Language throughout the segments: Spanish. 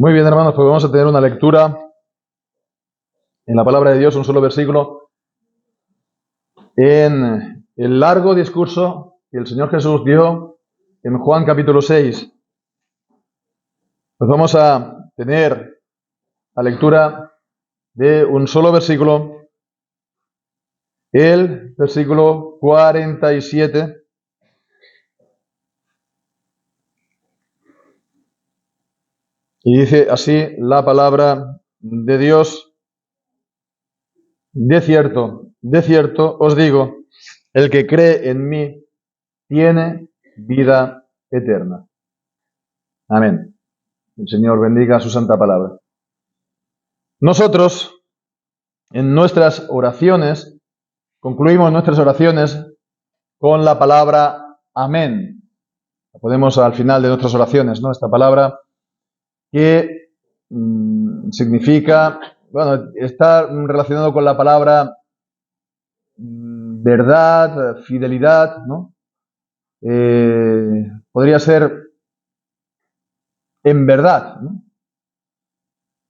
Muy bien, hermanos, pues vamos a tener una lectura en la palabra de Dios, un solo versículo, en el largo discurso que el Señor Jesús dio en Juan capítulo 6. Pues vamos a tener la lectura de un solo versículo, el versículo 47. Y dice así la palabra de Dios: de cierto os digo, el que cree en mí tiene vida eterna. Amén. El Señor bendiga su santa palabra. Nosotros, en nuestras oraciones, concluimos nuestras oraciones con la palabra amén. La ponemos al final de nuestras oraciones, ¿no? Esta palabra que significa, bueno, está relacionado con la palabra verdad, fidelidad, ¿no? Podría ser en verdad, ¿no?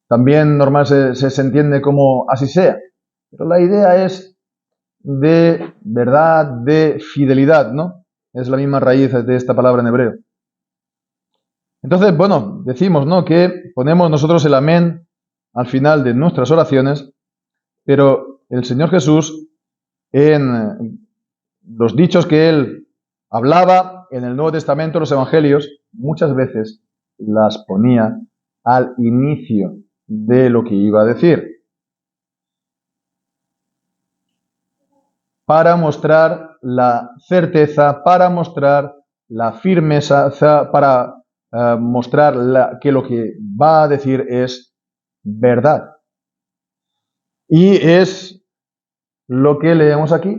También normal se entiende como así sea, pero la idea es de verdad, de fidelidad, ¿no? Es la misma raíz de esta palabra en hebreo. Entonces, bueno, decimos, ¿no?, que ponemos nosotros el amén al final de nuestras oraciones, pero el Señor Jesús, en los dichos que Él hablaba en el Nuevo Testamento, los Evangelios, muchas veces las ponía al inicio de lo que iba a decir, para mostrar la certeza, para mostrar la firmeza, para mostrar que lo que va a decir es verdad. Y es lo que leemos aquí.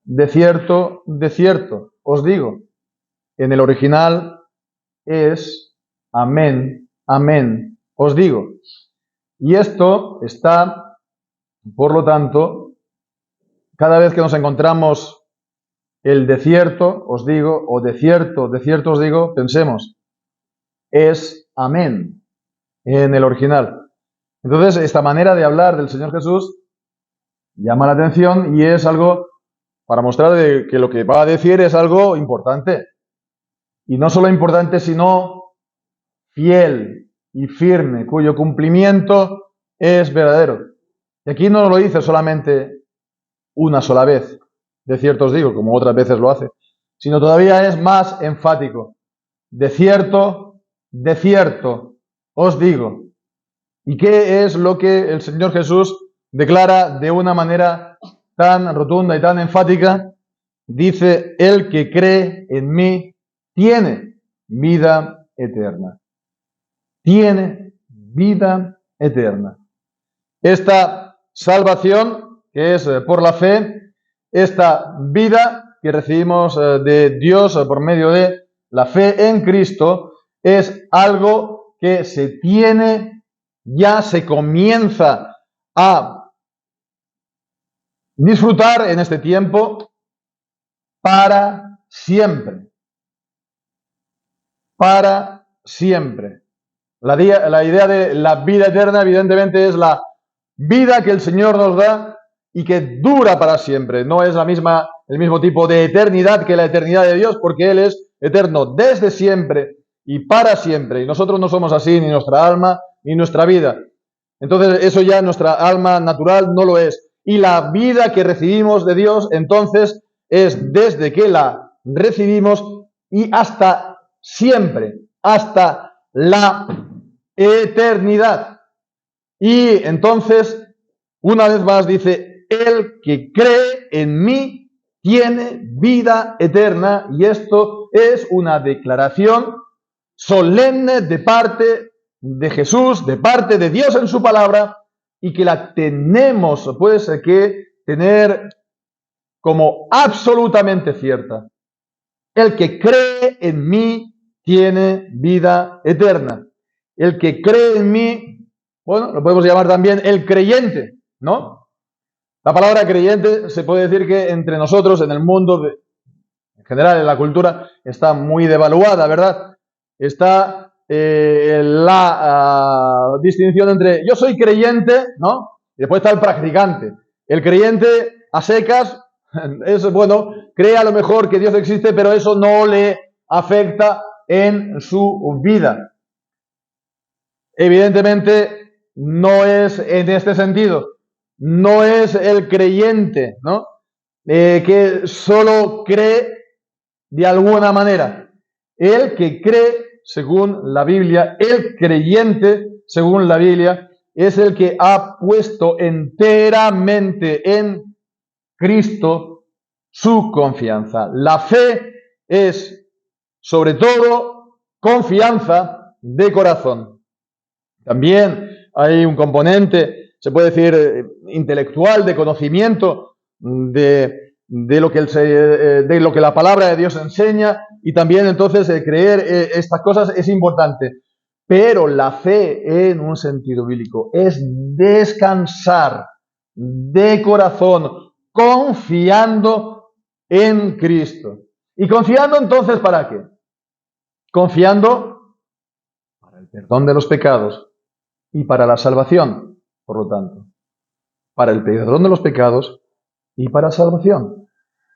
De cierto os digo. En el original es amén, amén, os digo. Y esto está, por lo tanto, cada vez que nos encontramos el de cierto os digo, o de cierto os digo, pensemos, es amén en el original. Entonces, esta manera de hablar del Señor Jesús llama la atención y es algo para mostrar que lo que va a decir es algo importante. Y no solo importante, sino fiel y firme, cuyo cumplimiento es verdadero. Y aquí no lo dice solamente una sola vez, de cierto os digo, como otras veces lo hace, sino todavía es más enfático. De cierto os digo. ¿Y qué es lo que el Señor Jesús declara de una manera tan rotunda y tan enfática? Dice, el que cree en mí tiene vida eterna. Tiene vida eterna. Esta salvación, que es por la fe, esta vida que recibimos de Dios por medio de la fe en Cristo, es algo que se tiene, ya se comienza a disfrutar en este tiempo para siempre. Para siempre. La idea de la vida eterna, evidentemente, es la vida que el Señor nos da y que dura para siempre. No es el mismo tipo de eternidad que la eternidad de Dios, porque Él es eterno desde siempre y para siempre. Y nosotros no somos así, ni nuestra alma, ni nuestra vida. Entonces, eso ya nuestra alma natural no lo es. Y la vida que recibimos de Dios, entonces, es desde que la recibimos y hasta siempre, hasta la eternidad. Y entonces, una vez más dice, el que cree en mí tiene vida eterna, y esto es una declaración solemne de parte de Jesús, de parte de Dios en su palabra, y que la tenemos, pues, que tener como absolutamente cierta. El que cree en mí tiene vida eterna. El que cree en mí, bueno, lo podemos llamar también el creyente, ¿no? La palabra creyente se puede decir que entre nosotros, en el mundo, en general en la cultura, está muy devaluada, ¿verdad? Está la distinción entre yo soy creyente, ¿no? Y después está el practicante. El creyente a secas es, bueno, cree a lo mejor que Dios existe, pero eso no le afecta en su vida. Evidentemente, no es en este sentido. No es el creyente, ¿no? Que solo cree de alguna manera. El que cree, según la Biblia, el creyente, según la Biblia, es el que ha puesto enteramente en Cristo su confianza. La fe es, sobre todo, confianza de corazón. También hay un componente, se puede decir, intelectual, de conocimiento de lo que la palabra de Dios enseña, y también entonces creer estas cosas es importante. Pero la fe, en un sentido bíblico, es descansar de corazón, confiando en Cristo. ¿Y confiando entonces para qué? Confiando para el perdón de los pecados y para la salvación, por lo tanto. Para el perdón de los pecados y para salvación.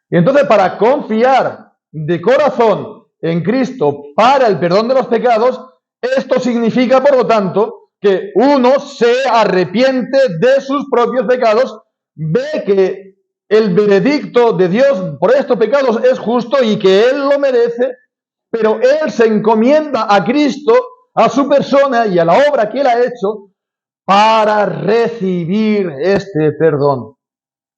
Y entonces, para confiar de corazón en Cristo para el perdón de los pecados, esto significa, por lo tanto, que uno se arrepiente de sus propios pecados, ve que el veredicto de Dios por estos pecados es justo y que Él lo merece, pero Él se encomienda a Cristo, a su persona y a la obra que Él ha hecho para recibir este perdón.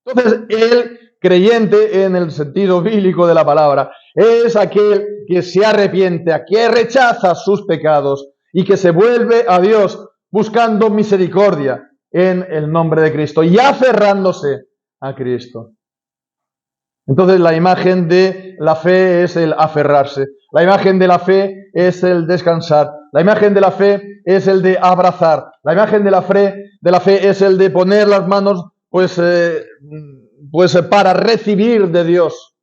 Entonces, el creyente, en el sentido bíblico de la palabra, es aquel que se arrepiente, que rechaza sus pecados y que se vuelve a Dios buscando misericordia en el nombre de Cristo y aferrándose a Cristo. Entonces, la imagen de la fe es el aferrarse, la imagen de la fe es el descansar, la imagen de la fe es el de abrazar, la imagen de la fe es el de poner las manos pues para recibir de Dios.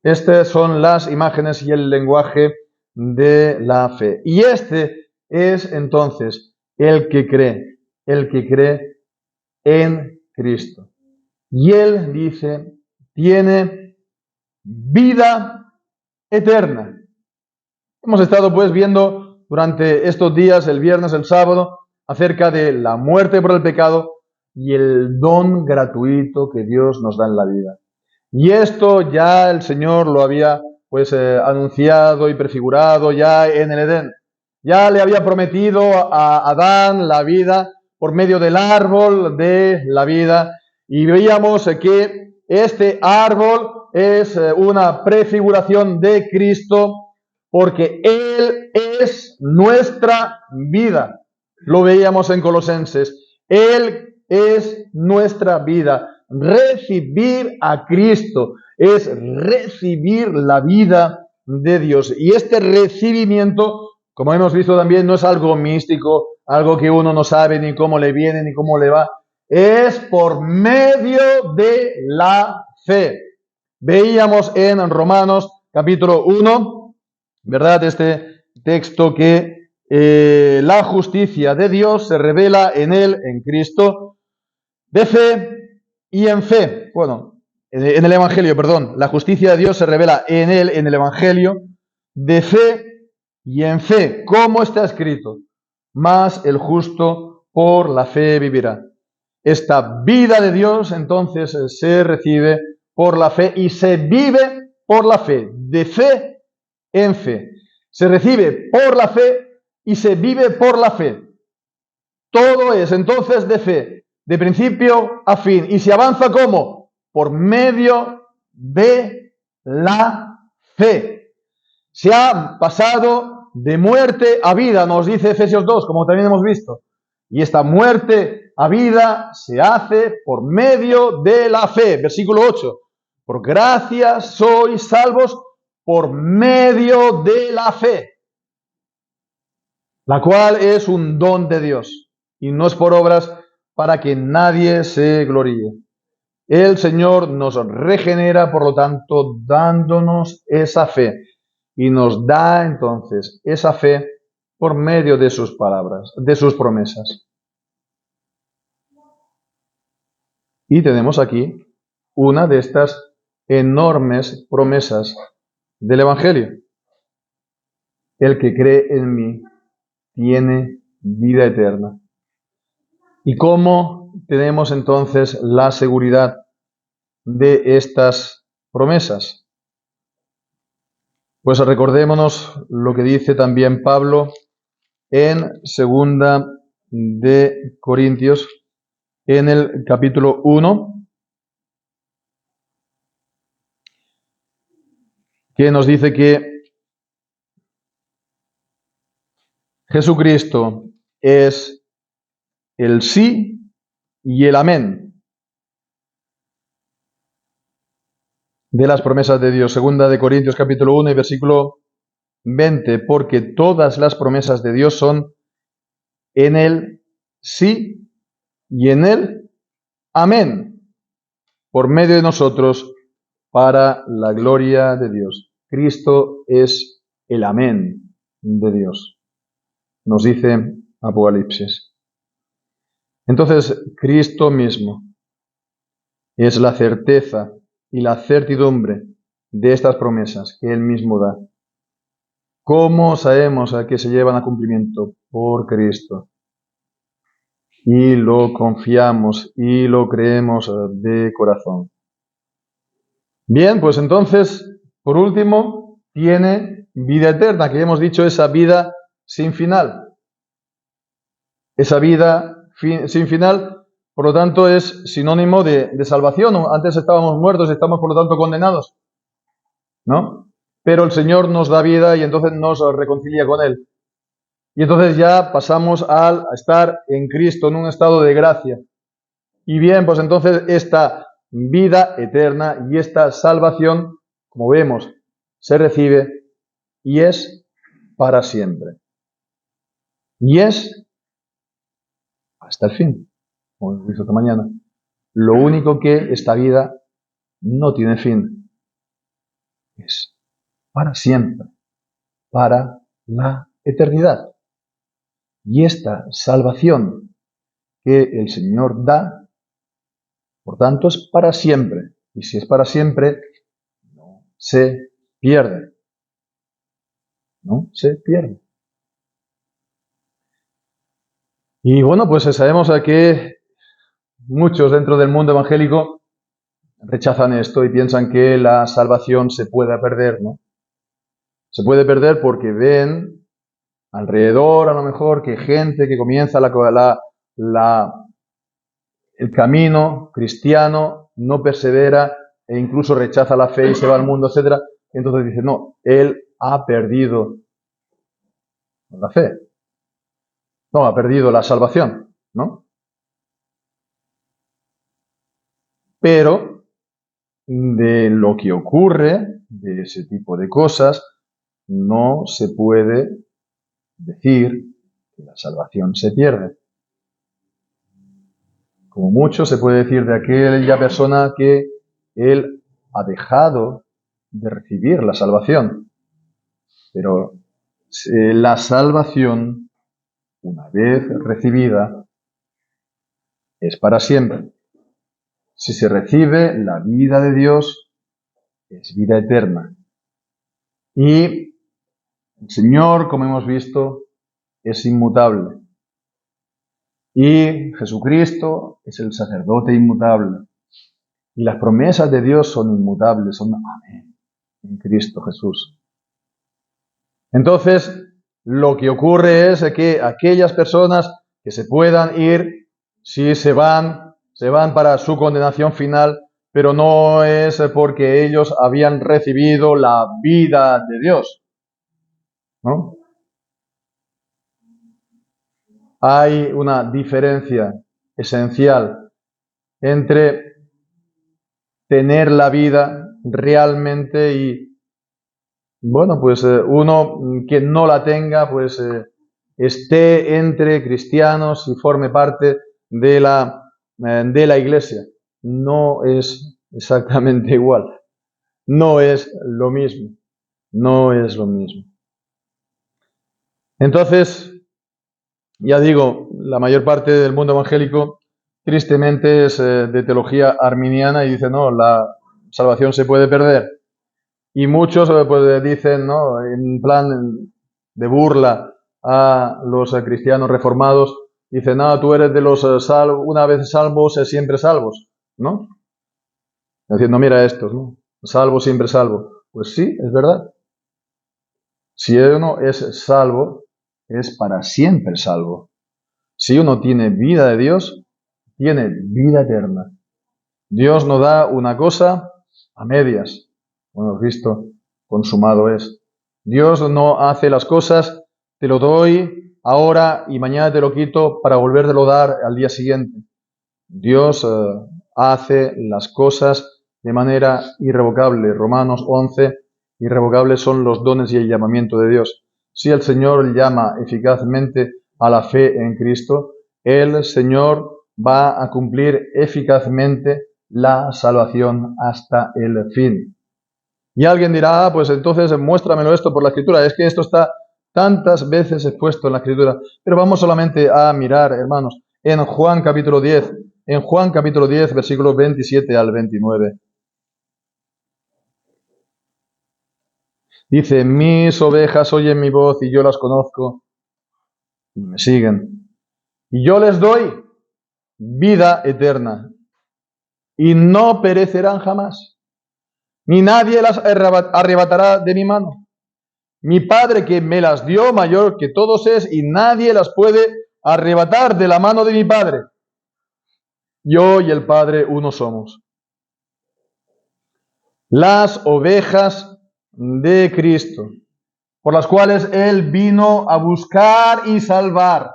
Estas son las imágenes y el lenguaje de la fe. Y este es entonces el que cree en Cristo. Y Él dice, tiene vida eterna. Hemos estado pues viendo durante estos días, el viernes, el sábado, acerca de la muerte por el pecado y el don gratuito que Dios nos da en la vida. Y esto ya el Señor lo había pues anunciado y prefigurado ya en el Edén. Ya le había prometido a Adán la vida por medio del árbol de la vida, y veíamos que este árbol es una prefiguración de Cristo, porque Él es nuestra vida. Lo veíamos en Colosenses. Él es nuestra vida. Recibir a Cristo es recibir la vida de Dios. Y este recibimiento, como hemos visto también, no es algo místico, algo que uno no sabe ni cómo le viene ni cómo le va. Es por medio de la fe. Veíamos en Romanos capítulo 1, ¿verdad? Este texto que la justicia de Dios se revela en Él, en Cristo, de fe y en fe. Bueno, en el Evangelio, perdón. La justicia de Dios se revela en Él, en el Evangelio, de fe y en fe. ¿Cómo está escrito? Mas el justo por la fe vivirá. Esta vida de Dios entonces se recibe por la fe y se vive por la fe, de fe en fe. Se recibe por la fe y se vive por la fe. Todo es entonces de fe, de principio a fin. ¿Y se avanza cómo? Por medio de la fe. Se ha pasado de muerte a vida, nos dice Efesios 2, como también hemos visto. Y esta muerte a vida se hace por medio de la fe. Versículo 8. Por gracia sois salvos por medio de la fe, la cual es un don de Dios, y no es por obras para que nadie se gloríe. El Señor nos regenera, por lo tanto, dándonos esa fe, y nos da entonces esa fe por medio de sus palabras, de sus promesas. Y tenemos aquí una de estas enormes promesas del Evangelio. El que cree en mí tiene vida eterna. ¿Y cómo tenemos entonces la seguridad de estas promesas? Pues recordémonos lo que dice también Pablo en 2 de Corintios, en el capítulo 1, que nos dice que Jesucristo es el sí y el amén de las promesas de Dios. 2 de Corintios capítulo 1 y versículo 20, porque todas las promesas de Dios son en el sí y en el amén, por medio de nosotros, para la gloria de Dios. Cristo es el amén de Dios, nos dice Apocalipsis. Entonces, Cristo mismo es la certeza y la certidumbre de estas promesas que Él mismo da. ¿Cómo sabemos a que se llevan a cumplimiento? Por Cristo. Y lo confiamos y lo creemos de corazón. Bien, pues entonces, por último, tiene vida eterna, que hemos dicho esa vida sin final. Esa vida sin final, por lo tanto, es sinónimo de salvación. Antes estábamos muertos y estamos, por lo tanto, condenados, ¿no? Pero el Señor nos da vida y entonces nos reconcilia con Él. Y entonces ya pasamos a estar en Cristo en un estado de gracia. Y bien, pues entonces esta vida eterna y esta salvación, como vemos, se recibe y es para siempre. Y es hasta el fin, como hemos visto esta mañana. Lo único que esta vida no tiene fin es para siempre, para la eternidad. Y esta salvación que el Señor da, por tanto, es para siempre. Y si es para siempre, no se pierde. No se pierde. Y bueno, pues sabemos que muchos dentro del mundo evangélico rechazan esto y piensan que la salvación se puede perder, ¿no? Se puede perder porque ven alrededor, a lo mejor, que gente que comienza el camino cristiano no persevera e incluso rechaza la fe y se va al mundo, etc. Y entonces dice, no, él ha perdido la fe. No, ha perdido la salvación, ¿no? Pero de lo que ocurre, de ese tipo de cosas, no se puede decir que la salvación se pierde. Como mucho se puede decir de aquella persona que él ha dejado de recibir la salvación. Pero la salvación, una vez recibida, es para siempre. Si se recibe la vida de Dios, es vida eterna. Y el Señor, como hemos visto, es inmutable. Y Jesucristo es el sacerdote inmutable. Y las promesas de Dios son inmutables, son amén, en Cristo Jesús. Entonces, lo que ocurre es que aquellas personas que se puedan ir, si se van para su condenación final, pero no es porque ellos habían recibido la vida de Dios, ¿no? Hay una diferencia esencial entre tener la vida realmente y, bueno, pues uno que no la tenga, pues esté entre cristianos y forme parte de la iglesia. No es exactamente igual. No es lo mismo. No es lo mismo. Entonces, ya digo, la mayor parte del mundo evangélico tristemente es de teología arminiana y dice, no, la salvación se puede perder. Y muchos pues dicen, ¿no?, en plan de burla a los cristianos reformados, dicen, no, tú eres de los salvos, una vez salvos, siempre salvos, ¿no? Diciendo, mira estos, ¿no? Salvo, siempre salvo. Pues sí, es verdad. Si uno es salvo, es para siempre salvo. Si uno tiene vida de Dios, tiene vida eterna. Dios no da una cosa a medias. Como hemos visto, consumado es. Dios no hace las cosas, te lo doy ahora y mañana te lo quito para volvértelo a dar al día siguiente. Dios hace las cosas de manera irrevocable. Romanos 11, irrevocables son los dones y el llamamiento de Dios. Si el Señor llama eficazmente a la fe en Cristo, el Señor va a cumplir eficazmente la salvación hasta el fin. Y alguien dirá, pues entonces muéstramelo esto por la Escritura. Es que esto está tantas veces expuesto en la Escritura. Pero vamos solamente a mirar, hermanos, en Juan capítulo 10. En Juan capítulo 10, versículos 27 al 29. Dice, mis ovejas oyen mi voz y yo las conozco y me siguen. Y yo les doy vida eterna y no perecerán jamás, ni nadie las arrebatará de mi mano. Mi Padre que me las dio mayor que todos es y nadie las puede arrebatar de la mano de mi Padre. Yo y el Padre uno somos. Las ovejas de Cristo, por las cuales Él vino a buscar y salvar.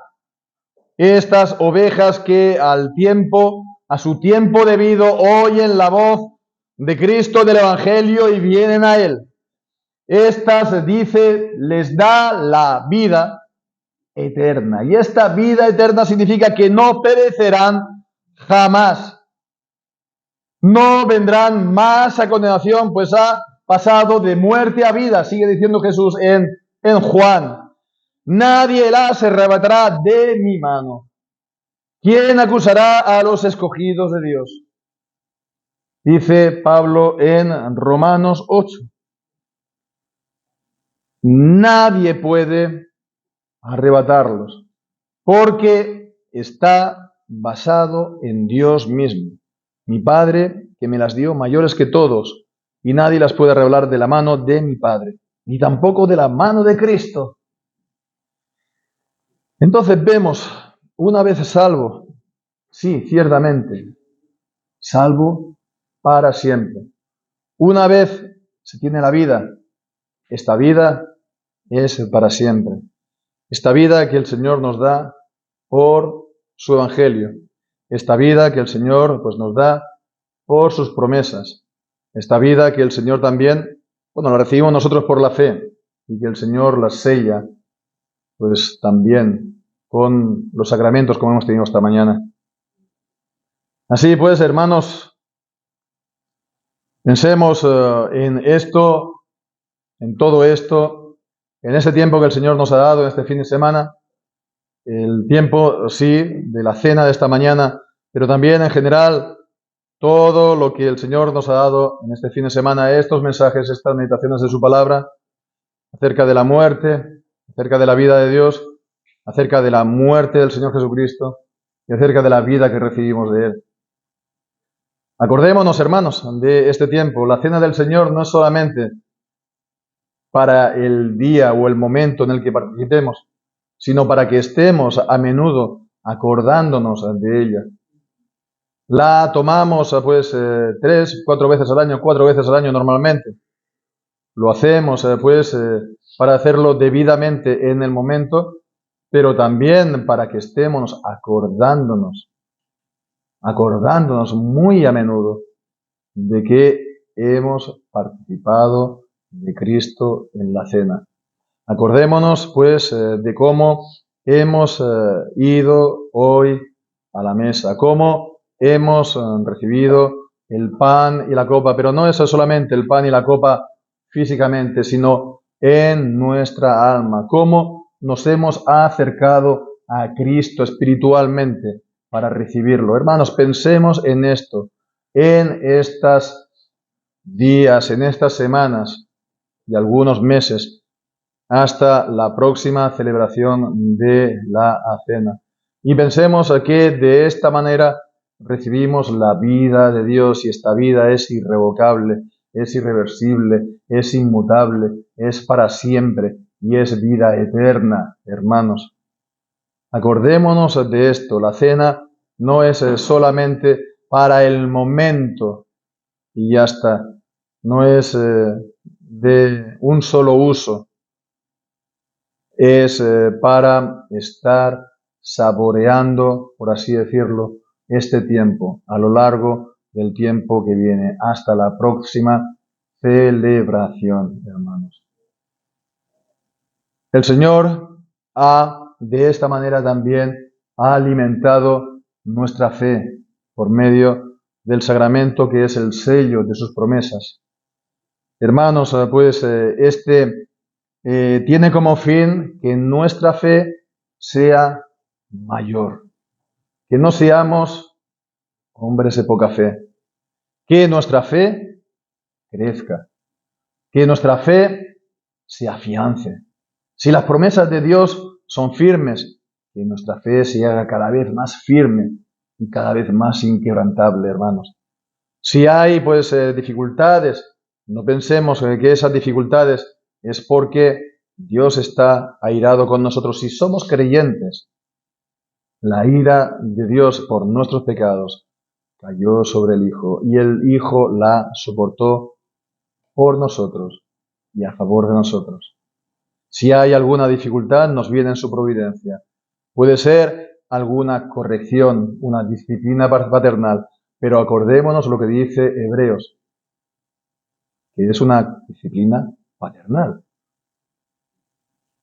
Estas ovejas que a su tiempo debido, oyen la voz de Cristo del Evangelio y vienen a Él. Estas, dice, les da la vida eterna. Y esta vida eterna significa que no perecerán jamás. No vendrán más a condenación, pues ha pasado de muerte a vida, sigue diciendo Jesús en Juan. Nadie las arrebatará de mi mano. ¿Quién acusará a los escogidos de Dios? Dice Pablo en Romanos 8. Nadie puede arrebatarlos, porque está basado en Dios mismo. Mi Padre, que me las dio, mayores que todos, y nadie las puede arrebatar de la mano de mi Padre, ni tampoco de la mano de Cristo. Entonces vemos, una vez salvo, sí, ciertamente, salvo para siempre. Una vez se tiene la vida, esta vida es para siempre. Esta vida que el Señor nos da por su Evangelio. Esta vida que el Señor pues, nos da por sus promesas. Esta vida que el Señor también, la recibimos nosotros por la fe y que el Señor la sella pues también con los sacramentos como hemos tenido esta mañana. Así pues, hermanos, pensemos en esto, en todo esto, en este tiempo que el Señor nos ha dado en este fin de semana, el tiempo, sí, de la cena de esta mañana, pero también en general todo lo que el Señor nos ha dado en este fin de semana, estos mensajes, estas meditaciones de su palabra, acerca de la muerte, acerca de la vida de Dios, acerca de la muerte del Señor Jesucristo y acerca de la vida que recibimos de Él. Acordémonos, hermanos, de este tiempo. La cena del Señor no es solamente para el día o el momento en el que participemos, sino para que estemos a menudo acordándonos de ella. La tomamos pues 3, 4 veces al año, 4 veces al año normalmente. Lo hacemos pues para hacerlo debidamente en el momento, pero también para que estemos acordándonos muy a menudo de que hemos participado de Cristo en la cena. Acordémonos pues de cómo hemos ido hoy a la mesa, cómo hemos recibido el pan y la copa, pero no es solamente el pan y la copa físicamente, sino en nuestra alma, cómo nos hemos acercado a Cristo espiritualmente para recibirlo. Hermanos, pensemos en esto, en estos días, en estas semanas y algunos meses, hasta la próxima celebración de la Cena. Y pensemos que de esta manera recibimos la vida de Dios, y esta vida es irrevocable, es irreversible, es inmutable, es para siempre y es vida eterna, hermanos. Acordémonos de esto, la cena no es solamente para el momento y ya está, no es de un solo uso, es para estar saboreando, por así decirlo, este tiempo, a lo largo del tiempo que viene, hasta la próxima celebración, hermanos. El Señor de esta manera también ha alimentado nuestra fe por medio del sacramento que es el sello de sus promesas. Hermanos, pues este tiene como fin que nuestra fe sea mayor, que no seamos hombres de poca fe, que nuestra fe crezca, que nuestra fe se afiance. Si las promesas de Dios son firmes, que nuestra fe se haga cada vez más firme y cada vez más inquebrantable, hermanos. Si hay pues dificultades, no pensemos que esas dificultades es porque Dios está airado con nosotros. Si somos creyentes, la ira de Dios por nuestros pecados cayó sobre el Hijo y el Hijo la soportó por nosotros y a favor de nosotros. Si hay alguna dificultad, nos viene en su providencia. Puede ser alguna corrección, una disciplina paternal, pero acordémonos lo que dice Hebreos, que es una disciplina paternal.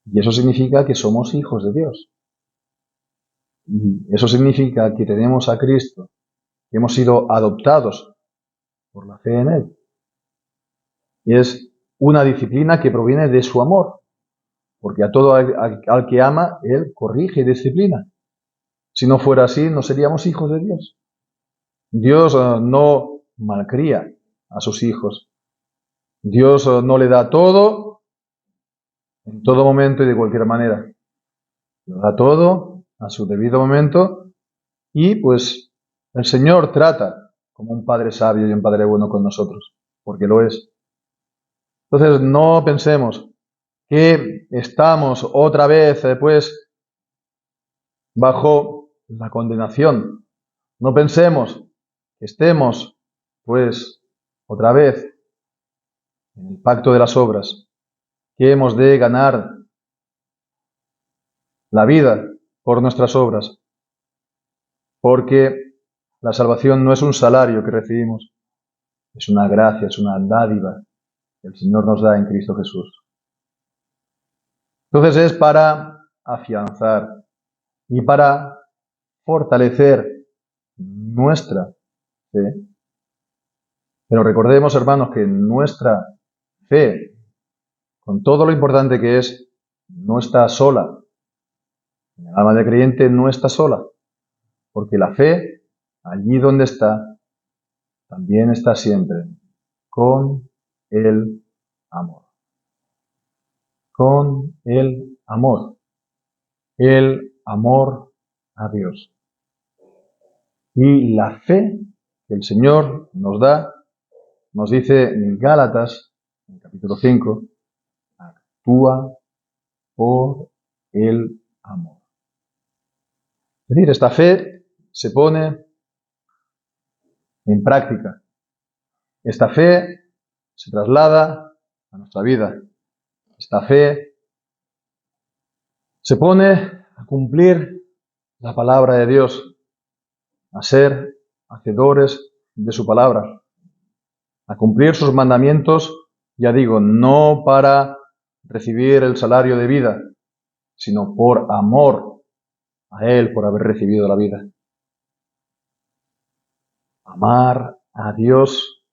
Y eso significa que somos hijos de Dios. Y eso significa que tenemos a Cristo, que hemos sido adoptados por la fe en Él. Y es una disciplina que proviene de su amor, porque a todo al que ama, Él corrige y disciplina. Si no fuera así, no seríamos hijos de Dios. Dios no malcría a sus hijos. Dios no le da todo en todo momento y de cualquier manera. Lo da todo a su debido momento y pues el Señor trata como un Padre sabio y un Padre bueno con nosotros, porque lo es. Entonces no pensemos que estamos otra vez pues bajo la condenación. No pensemos que estemos pues otra vez en el pacto de las obras, que hemos de ganar la vida por nuestras obras, porque la salvación no es un salario que recibimos, es una gracia, es una dádiva que el Señor nos da en Cristo Jesús. Entonces es para afianzar y para fortalecer nuestra fe. Pero recordemos, hermanos, que nuestra fe, con todo lo importante que es, no está sola. El alma de creyente no está sola, porque la fe, allí donde está, también está siempre con el amor. Con el amor. El amor a Dios. Y la fe que el Señor nos da, nos dice en Gálatas, en capítulo 5, actúa por el amor. Es decir, esta fe se pone en práctica. Esta fe se traslada a nuestra vida. Esta fe se pone a cumplir la palabra de Dios, a ser hacedores de su palabra, a cumplir sus mandamientos, ya digo, no para recibir el salario de vida, sino por amor a Él, por haber recibido la vida. Amar a Dios,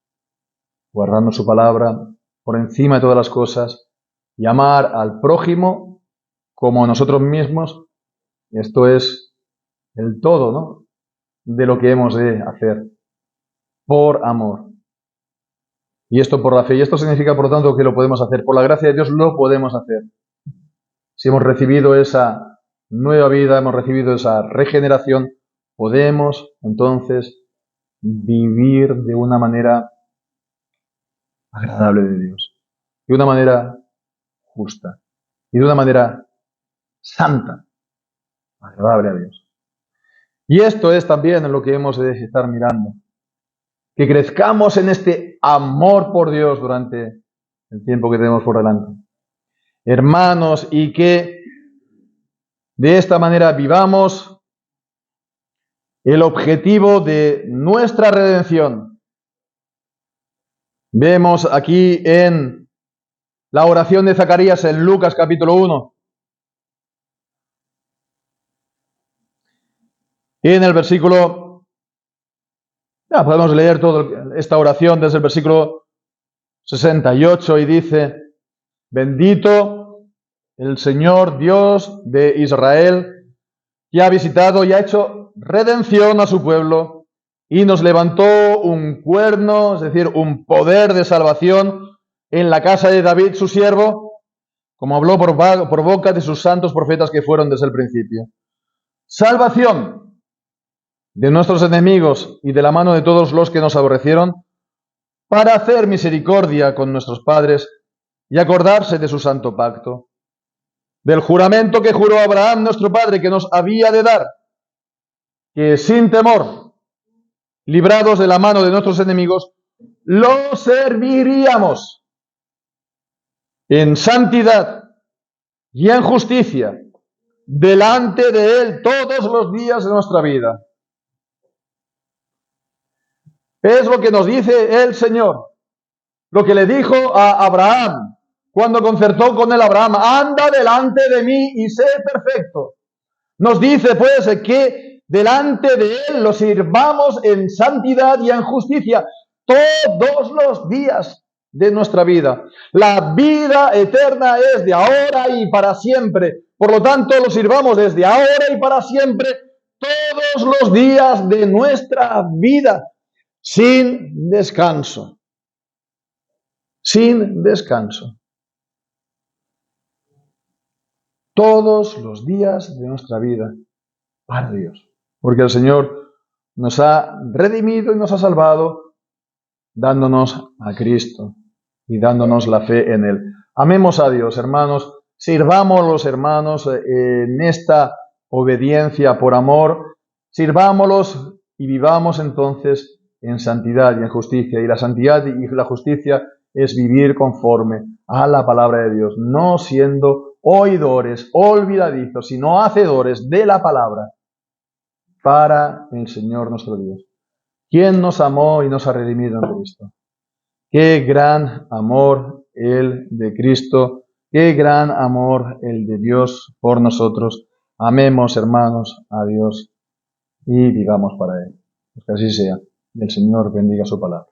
guardando su palabra por encima de todas las cosas, y amar al prójimo como a nosotros mismos, esto es el todo, ¿no?, de lo que hemos de hacer por amor. Y esto por la fe. Y esto significa, por lo tanto, que lo podemos hacer. Por la gracia de Dios lo podemos hacer. Si hemos recibido esa nueva vida, hemos recibido esa regeneración, podemos entonces vivir de una manera agradable de Dios, de una manera justa y de una manera santa, agradable a Dios. Y esto es también lo que hemos de estar mirando. Que crezcamos en este amor por Dios durante el tiempo que tenemos por delante. Hermanos, y que de esta manera vivamos el objetivo de nuestra redención. Vemos aquí en la oración de Zacarías en Lucas capítulo 1. Y en el versículo, ya podemos leer toda esta oración desde el versículo 68 y dice: bendito el Señor Dios de Israel, que ha visitado y ha hecho redención a su pueblo y nos levantó un cuerno, es decir, un poder de salvación en la casa de David, su siervo, como habló por boca de sus santos profetas que fueron desde el principio. Salvación de nuestros enemigos y de la mano de todos los que nos aborrecieron, para hacer misericordia con nuestros padres y acordarse de su santo pacto, del juramento que juró Abraham nuestro padre que nos había de dar, que sin temor, librados de la mano de nuestros enemigos, lo serviríamos en santidad y en justicia delante de Él todos los días de nuestra vida. Es lo que nos dice el Señor, lo que le dijo a Abraham cuando concertó con él Abraham: anda delante de mí y sé perfecto. Nos dice pues que delante de Él lo sirvamos en santidad y en justicia todos los días de nuestra vida. La vida eterna es de ahora y para siempre. Por lo tanto, lo sirvamos desde ahora y para siempre todos los días de nuestra vida, sin descanso. Sin descanso. Todos los días de nuestra vida para Dios. Porque el Señor nos ha redimido y nos ha salvado dándonos a Cristo y dándonos la fe en Él. Amemos a Dios, hermanos. Sirvamos a los hermanos en esta obediencia por amor. Sirvámoslos y vivamos entonces en santidad y en justicia. Y la santidad y la justicia es vivir conforme a la palabra de Dios, no siendo oidores, olvidadizos, sino hacedores de la palabra para el Señor nuestro Dios, quien nos amó y nos ha redimido en Cristo. Qué gran amor el de Cristo, qué gran amor el de Dios por nosotros. Amemos, hermanos, a Dios y vivamos para Él. Pues que así sea, y el Señor bendiga su palabra.